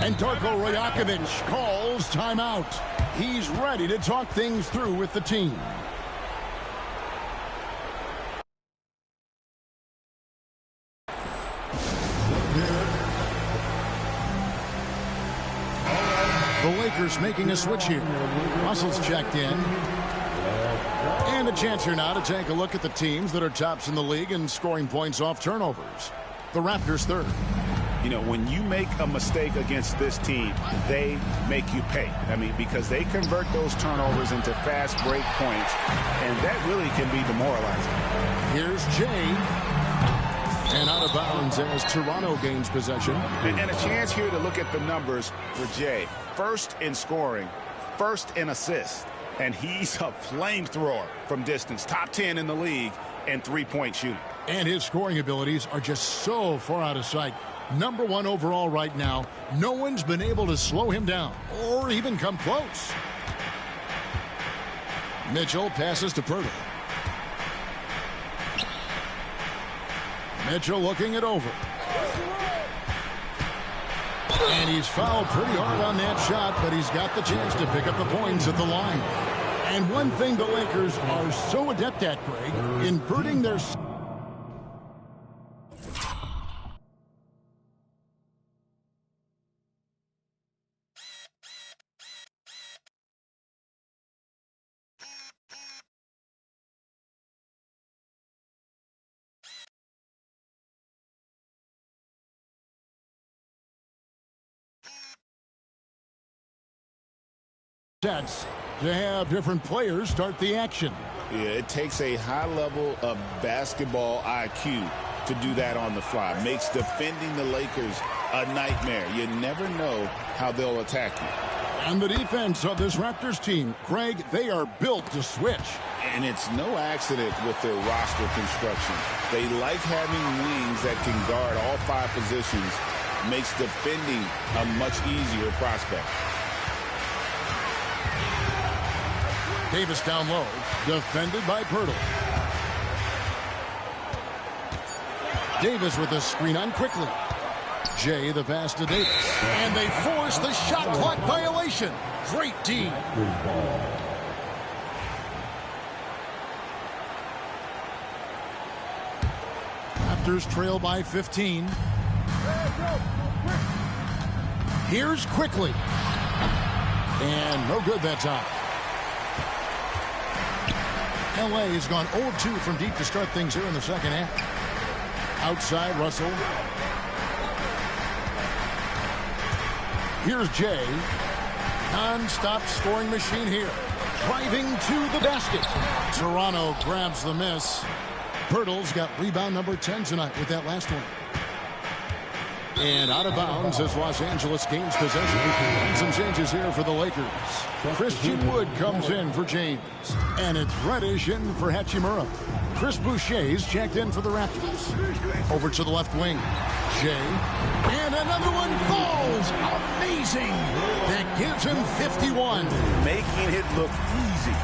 And Darko Rajakovic calls timeout. He's ready to talk things through with the team. The Lakers making a switch here. Russell's checked in. And a chance here now to take a look at the teams that are tops in the league in scoring points off turnovers. The Raptors third. You know, when you make a mistake against this team, they make you pay. I mean, because they convert those turnovers into fast break points, and that really can be demoralizing. Here's Jay. And out of bounds as Toronto gains possession. And a chance here to look at the numbers for Jay. First in scoring, first in assists, and he's a flamethrower from distance. Top 10 in the league in three-point shooting. And his scoring abilities are just so far out of sight. Number 1 overall right now. No one's been able to slow him down or even come close. Mitchell passes to Pirtle. Mitchell looking it over. And he's fouled pretty hard on that shot, but he's got the chance to pick up the points at the line. And one thing the Lakers are so adept at, Greg, inverting their... sets to have different players start the action. Yeah, it takes a high level of basketball IQ to do that on the fly. Makes defending the Lakers a nightmare. You never know how they'll attack you. And the defense of this Raptors team, Greg, they are built to switch. And it's no accident with their roster construction. They like having wings that can guard all 5 positions makes defending a much easier prospect. Davis down low, defended by Pirtle. Davis with a screen on quickly. Jay the pass to Davis. And they force the shot clock violation. Great D. Raptors trail by 15. Here's quickly. And no good that time. LA has gone 0-2 from deep to start things here in the second half. Outside, Russell. Here's Jay. Non-stop scoring machine here. Driving to the basket. Toronto grabs the miss. Pirtle's got rebound number 10 tonight with that last one. And out of bounds as Los Angeles gains possession. And some changes here for the Lakers. Christian Wood comes in for James. And it's Reddish in for Hachimura. Chris Boucher's checked in for the Raptors. Over to the left wing. Jay. And another one falls. Amazing. That gives him 51. Making it look easy.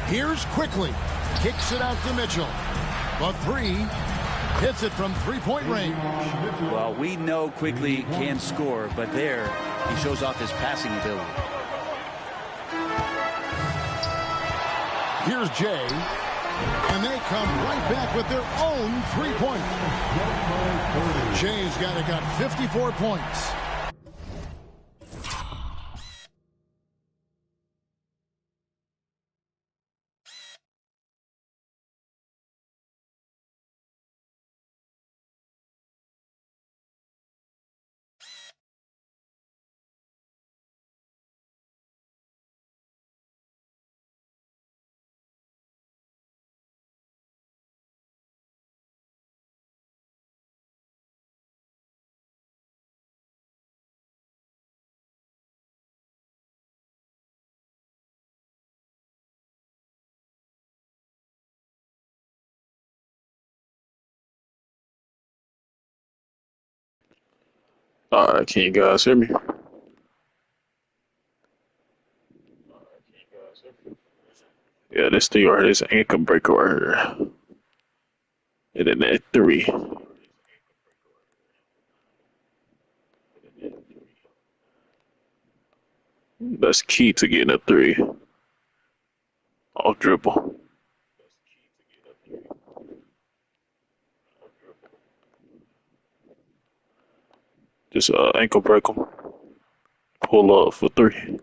Here's quickly. Kicks it out to Mitchell. A three. Hits it from three-point range. Well, we know Quickly can score, but there he shows off his passing ability. Here's Jay. And they come right back with their own three-pointer. Jay's got 54 points. Alright, can you guys hear me? Yeah, this thing right here is an ankle breaker right here. And then that three. That's key to getting a three. Off dribble. Just ankle break them. Pull up for three.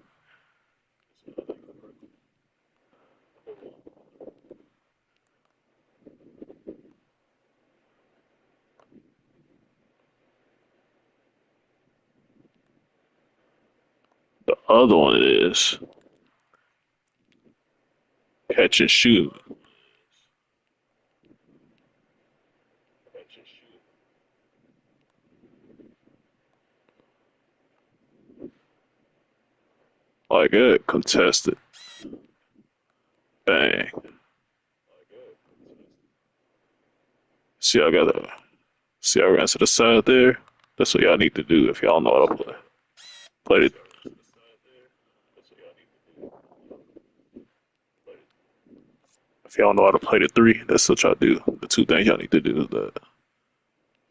The other one is catch and shoot. Like it, contested. Bang. See, I ran to the side there. That's what y'all need to do if y'all know how to play. Play it. If y'all know how to play the three, that's what y'all do. The two things y'all need to do is that.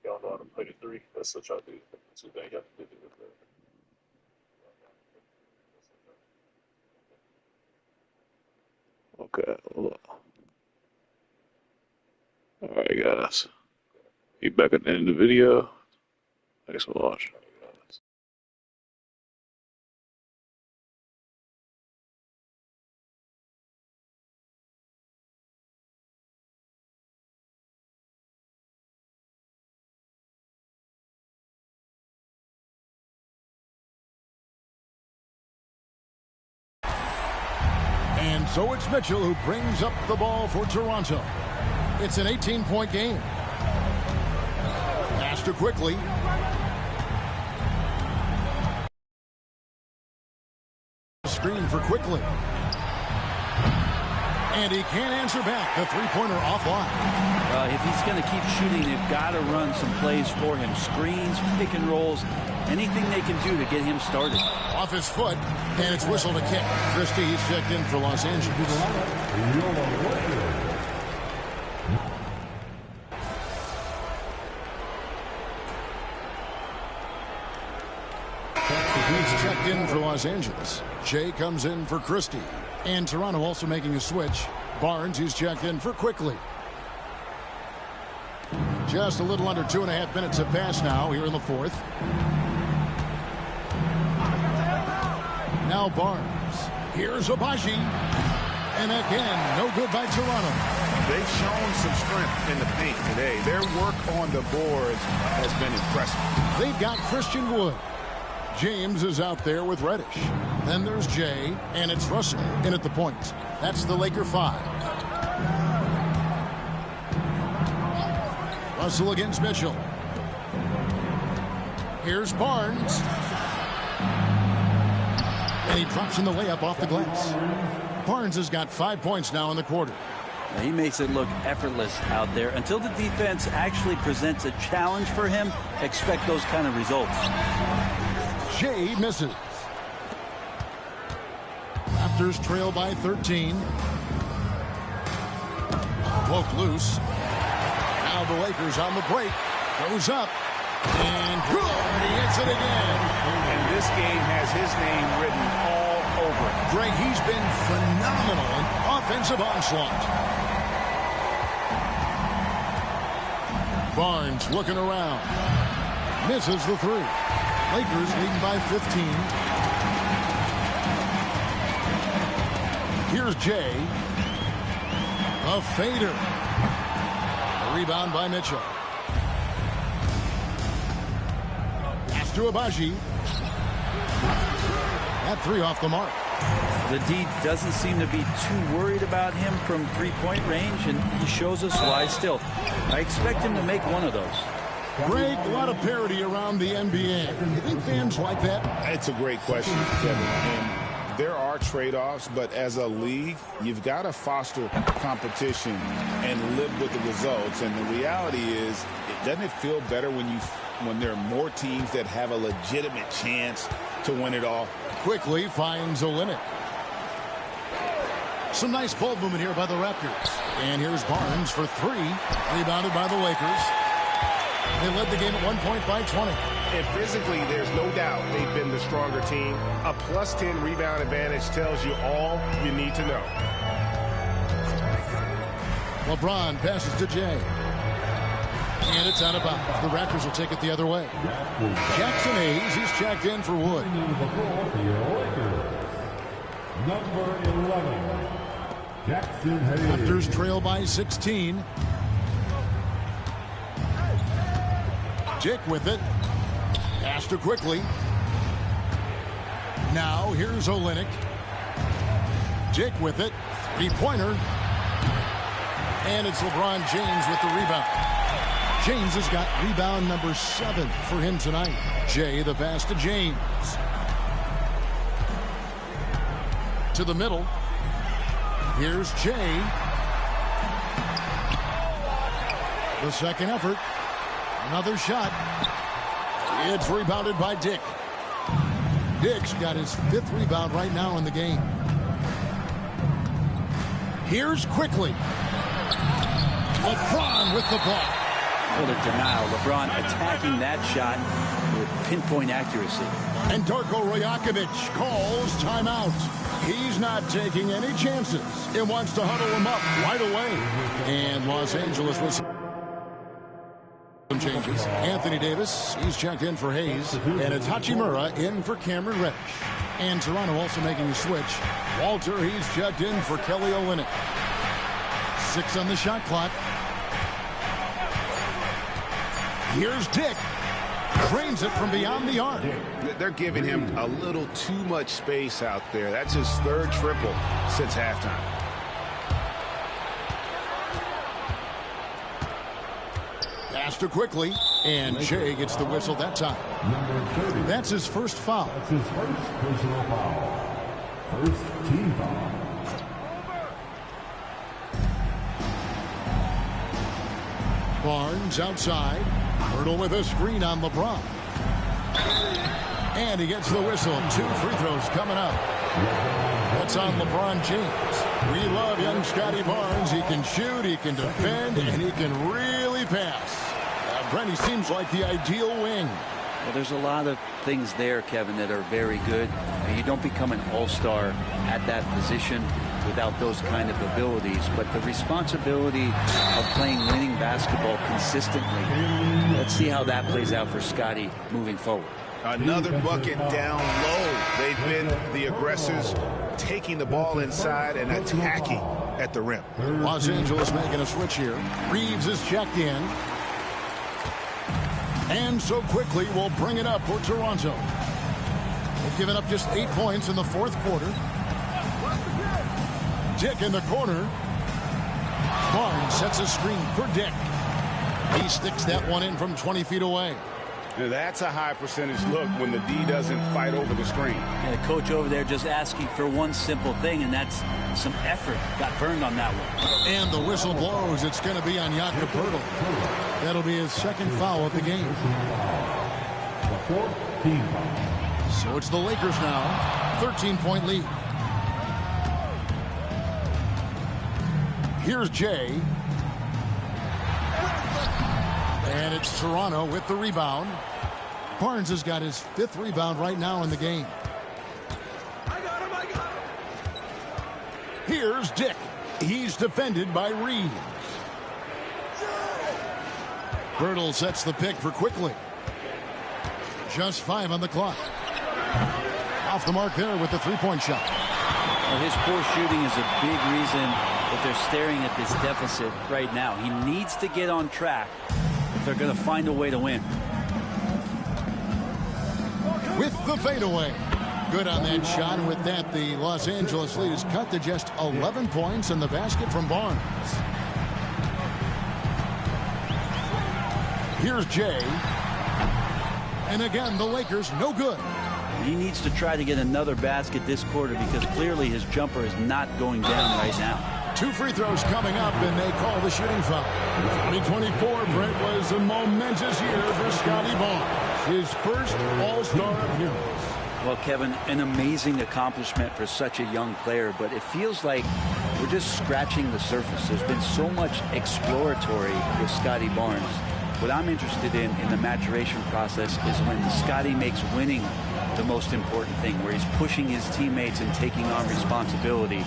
Y'all know how to play the three, that's what y'all do. The two things y'all need to do is that. Okay, hold on. Alright, guys. Be back at the end of the video. Thanks for watching. And And so it's Mitchell who brings up the ball for Toronto. It's an 18-point game. Pass to quickly. Screen for quickly. And he can't answer back. The three-pointer offline. If he's going to keep shooting, they've got to run some plays for him. Screens, pick and rolls, anything they can do to get him started. Off his foot, and it's whistled a kick. Christie, he's checked in for Los Angeles. He's checked in for Los Angeles. Jay comes in for Christie. And Toronto also making a switch. Barnes, who's checked in for quickly. Just a little under 2.5 minutes have passed now here in the fourth. Now Barnes. Here's Abaji. And again, no good by Toronto. They've shown some strength in the paint today. Their work on the boards has been impressive. They've got Christian Wood. James is out there with Reddish. Then there's Jay, and it's Russell in at the point. That's the Laker 5. Russell against Mitchell. Here's Barnes. And he drops in the layup off the glass. Barnes has got 5 points now in the quarter. He makes it look effortless out there. Until the defense actually presents a challenge for him, expect those kind of results. Jay misses. Raptors trail by 13. Woke loose. Now the Lakers on the break. Goes up. And good. He hits it again. And this game has his name written all over it. Greg, he's been phenomenal in offensive onslaught. Barnes looking around. Misses the three. Lakers leading by 15. Here's Jay. A fader. A rebound by Mitchell. Pass to Abaji. That three off the mark. The D doesn't seem to be too worried about him from three-point range, and he shows us why still. I expect him to make one of those. Greg, a lot of parity around the NBA. You think fans like that? It's a great question, Kevin. And there are trade-offs, but as a league, you've got to foster competition and live with the results. And the reality is, doesn't it feel better when there are more teams that have a legitimate chance to win it all? Quickly finds Olynyk. Some nice ball movement here by the Raptors. And here's Barnes for three. Rebounded by the Lakers. They led the game at 1 point by 20. And physically, there's no doubt they've been the stronger team. A +10 rebound advantage tells you all you need to know. LeBron passes to Jay. And it's out of bounds. The Raptors will take it the other way. Jackson Hayes, he's checked in for Wood. Number 11, Jackson Hayes. Raptors trail by 16. Dick with it. Pass to quickly. Now here's Olynyk. Dick with it. Three-pointer. And it's LeBron James with the rebound. James has got rebound number 7 for him tonight. Jay the pass to James. To the middle. Here's Jay. The second effort. Another shot. It's rebounded by Dick. Dick's got his 5th rebound right now in the game. Here's quickly. LeBron with the block. What a denial. LeBron attacking that shot with pinpoint accuracy. And Darko Rajakovic calls timeout. He's not taking any chances. It wants to huddle him up right away. And Los Angeles was some changes. Anthony Davis, he's checked in for Hayes. And it's Hachimura in for Cameron Reddish. And Toronto also making a switch. Walter, he's checked in for Kelly Olynyk. 6 on the shot clock. Here's Dick. Drains it from beyond the arc. They're giving him a little too much space out there. That's his third triple since halftime. Pass to quickly, and Jay gets the whistle that time. That's his first foul. That's his first personal foul. First team foul. Barnes outside. Hurdle with a screen on LeBron. And he gets the whistle. 2 free throws coming up. That's on LeBron James. We love young Scotty Barnes. He can shoot, he can defend, and he can really pass. Brent, he seems like the ideal wing. Well, there's a lot of things there, Kevin, that are very good. You don't become an all-star at that position without those kind of abilities, but the responsibility of playing winning basketball consistently, let's see how that plays out for Scotty moving forward. Another bucket down low. They've been the aggressors, taking the ball inside and attacking at the rim. Los Angeles making a switch here. Reeves is checked in. And so quickly we'll bring it up for Toronto. They've given up just 8 points in the fourth quarter. Dick in the corner. Barnes sets a screen for Dick. He sticks that one in from 20 feet away. Now that's a high percentage look when the D doesn't fight over the screen. And the coach over there just asking for one simple thing, and that's some effort. Got burned on that one. And the whistle blows. It's going to be on Jakob Poeltl. That'll be his second foul of the game. The 4th team foul. So it's the Lakers now. 13-point lead. Here's Jay. And it's Toronto with the rebound. Barnes has got his 5th rebound right now in the game. Here's Dick. He's defended by Reeves. Poeltl sets the pick for quickly. Just 5 on the clock. Off the mark there with the 3-point shot. Well, his poor shooting is a big reason that they're staring at this deficit right now. He needs to get on track if they're going to find a way to win. With the fadeaway. Good on that shot, and with that, the Los Angeles lead is cut to just 11 points in the basket from Barnes. Here's Jay. And again, the Lakers no good. He needs to try to get another basket this quarter because clearly his jumper is not going down right now. 2 free throws coming up, and they call the shooting foul. 2024, Brent, was a momentous year for Scotty Barnes. His first All-Star appearance. Well, Kevin, an amazing accomplishment for such a young player, but it feels like we're just scratching the surface. There's been so much exploratory with Scotty Barnes. What I'm interested in the maturation process is when Scotty makes winning the most important thing, where he's pushing his teammates and taking on responsibility.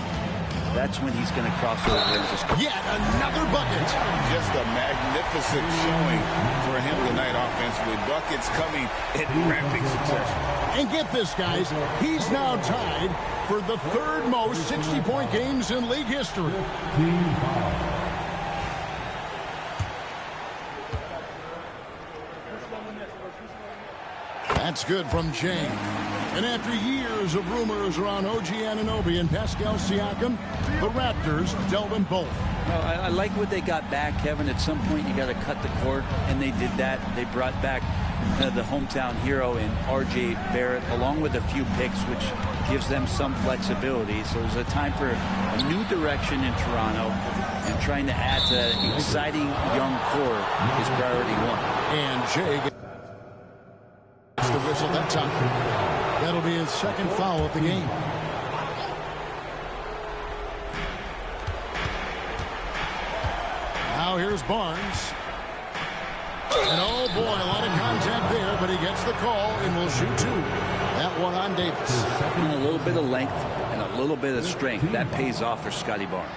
That's when he's going to cross over and just... Yet another bucket. Just a magnificent showing for him tonight offensively. Buckets coming in rapid succession. And get this, guys. He's now tied for the 3rd most 60-point games in league history. That's good from Jay. And after years of rumors around OG Anunoby and Pascal Siakam, the Raptors dealt them both. Well, I like what they got back, Kevin. At some point, you got to cut the cord, and they did that. They brought back the hometown hero in R.J. Barrett, along with a few picks, which gives them some flexibility. So there's a time for a new direction in Toronto, and trying to add to that exciting young core is priority 1. And Jay gets the whistle that time. That'll be his 2nd foul of the game. Now here's Barnes. And oh boy, a lot of contact there, but he gets the call and will shoot 2. That one on Davis. And a little bit of length and a little bit of strength. That pays off for Scotty Barnes.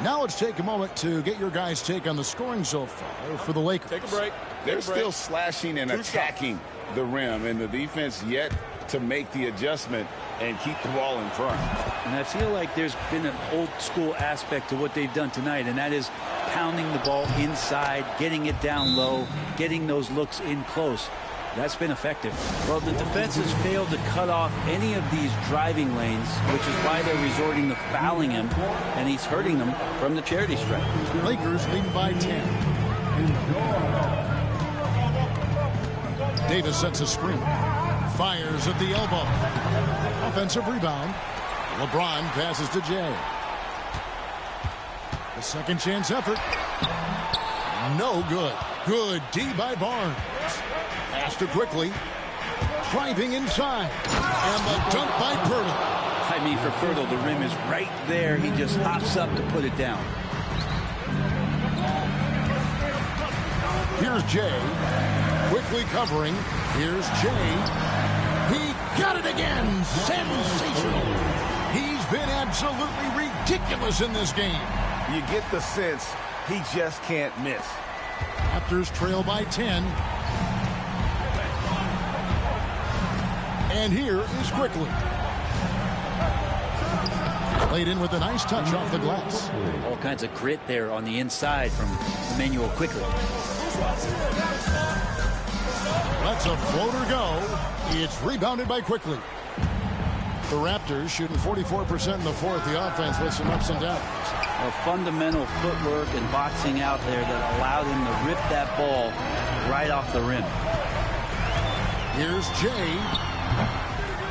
Now let's take a moment to get your guys' take on the scoring so far for the Lakers. Take a break. They're still slashing and attacking the rim, and the defense yet to make the adjustment and keep the ball in front. And I feel like there's been an old school aspect to what they've done tonight, and that is pounding the ball inside, getting it down low, getting those looks in close. That's been effective. Well, the defense has failed to cut off any of these driving lanes, which is why they're resorting to fouling him, and he's hurting them from the charity stripe. Lakers leading by 10. Davis sets a screen. Fires at the elbow. Offensive rebound. LeBron passes to Jay. A second chance effort. No good. Good D by Barnes. Pass to quickly. Driving inside. And the dunk by Pirtle. I mean, for Pirtle, the rim is right there. He just hops up to put it down. Here's Jay. Quickly covering. Here's Jay. He got it again. Sensational. He's been absolutely ridiculous in this game. You get the sense he just can't miss. Raptors trail by 10. And here is Quickly. Played in with a nice touch off the glass. All kinds of grit there on the inside from Emmanuel Quickly. Lets a floater go. It's rebounded by Quickly. The Raptors shooting 44% in the fourth. The offense with some ups and downs. A fundamental footwork and boxing out there that allowed him to rip that ball right off the rim. Here's Jay.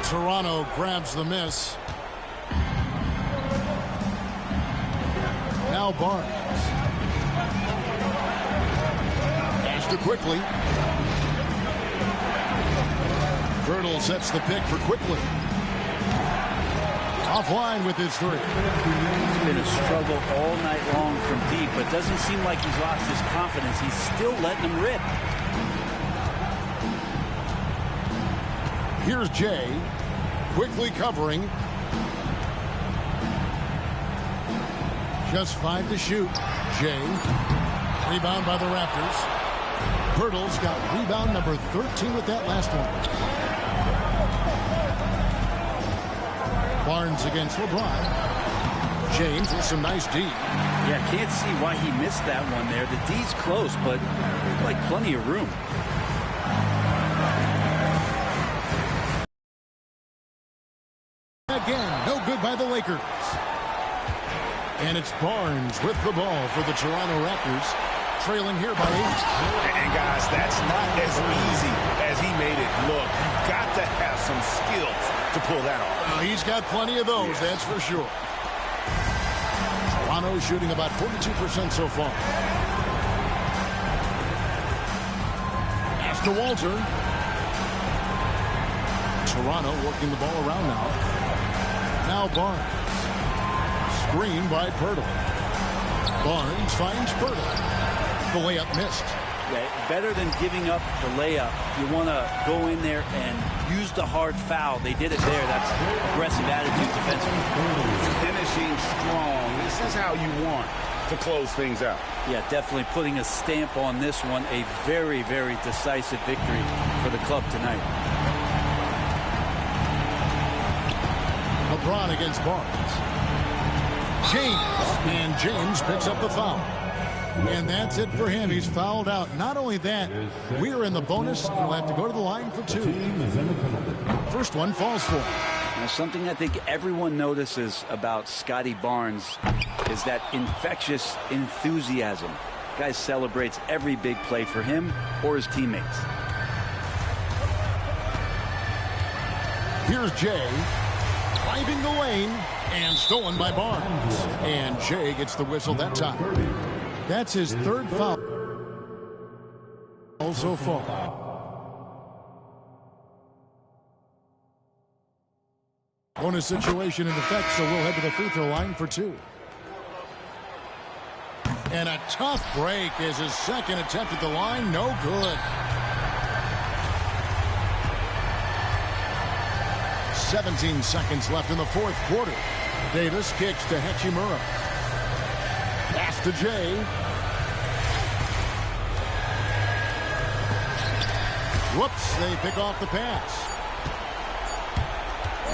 Toronto grabs the miss. Now Barnes. Pass to Quickly. Birtle sets the pick for Quickly. Offline with his three. It's been a struggle all night long from deep, but doesn't seem like he's lost his confidence. He's still letting him rip. Here's Jay. Quickly covering. Just 5 to shoot. Jay. Rebound by the Raptors. Pirtle's got rebound number 13 with that last one. Barnes against LeBron. James with some nice D. Yeah, can't see why he missed that one there. The D's close, but looked like plenty of room. Again, no good by the Lakers. And it's Barnes with the ball for the Toronto Raptors, trailing here by 8. And guys, that's not as easy as he made it look. You've got to have some skills to pull that off. He's got plenty of those, that's for sure. Toronto shooting about 42% so far. Pass to Walter. Toronto working the ball around now. Now Barnes. Screen by Pirtle. Barnes finds Pirtle. The layup missed. Yeah, better than giving up the layup. You want to go in there and use the hard foul. They did it there. That's aggressive attitude defensively. Finishing strong. This is how you want to close things out. Yeah, definitely putting a stamp on this one. A very, very decisive victory for the club tonight. LeBron against Barnes. James. And James picks up the foul. And that's it for him. He's fouled out. Not only that, we're in the bonus, and we'll have to go to the line for 2. First one falls for him. Now, something I think everyone notices about Scotty Barnes is that infectious enthusiasm. Guy celebrates every big play for him or his teammates. Here's Jay. Driving the lane and stolen by Barnes. And Jay gets the whistle that time. That's his 3rd foul so far. Bonus situation in effect, so we'll head to the free throw line for 2. And a tough break is his 2nd attempt at the line. No good. 17 seconds left in the 4th quarter. Davis kicks to Hachimura. Pass to Jay. Whoops, they pick off the pass.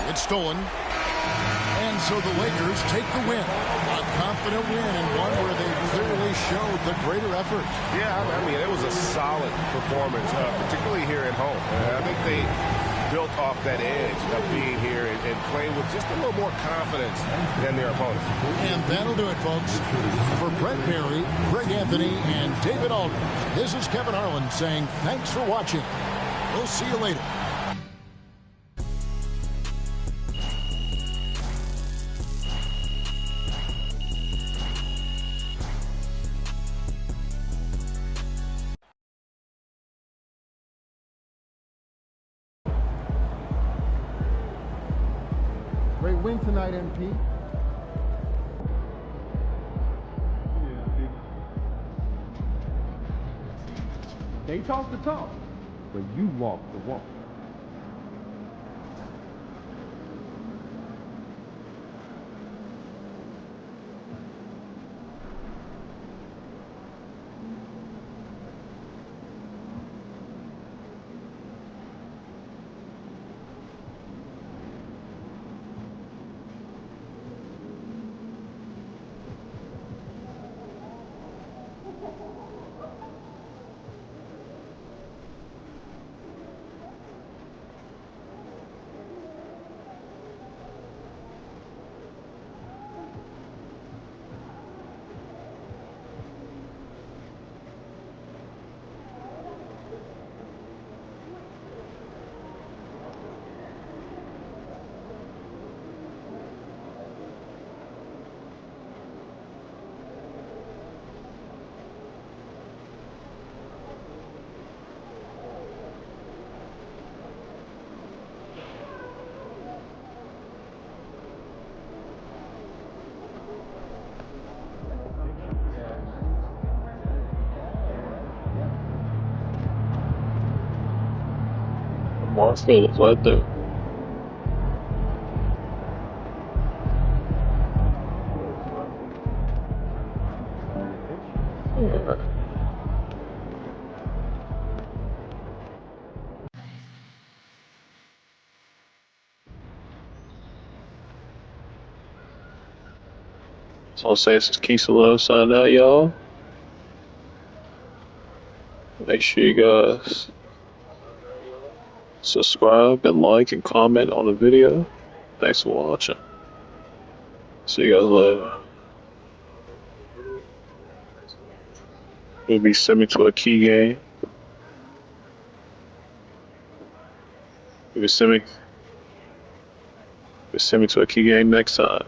It's stolen. And So the Lakers take the win. A confident win and one where they clearly showed the greater effort. Yeah, I mean, it was a solid performance, particularly here at home. I think they built off that edge of being here and playing with just a little more confidence than their opponents. And that'll do it, folks. For Brent Perry, Greg Anthony, and David Aldridge, this is Kevin Harlan saying thanks for watching. We'll see you later. Great win tonight, MP. They talk the talk, but you walk the walk. Marshall was right there. Yeah. So I'll say this is Keith Love signing out, y'all. Make sure you guys subscribe and like and comment on the video. Thanks for watching. See you guys later. We'll be sending me to a key game. We'll be sending me to a key game next time.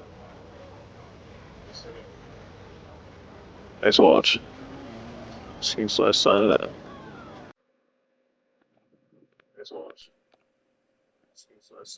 Thanks for watching. Seems like signing out. Thanks for watching.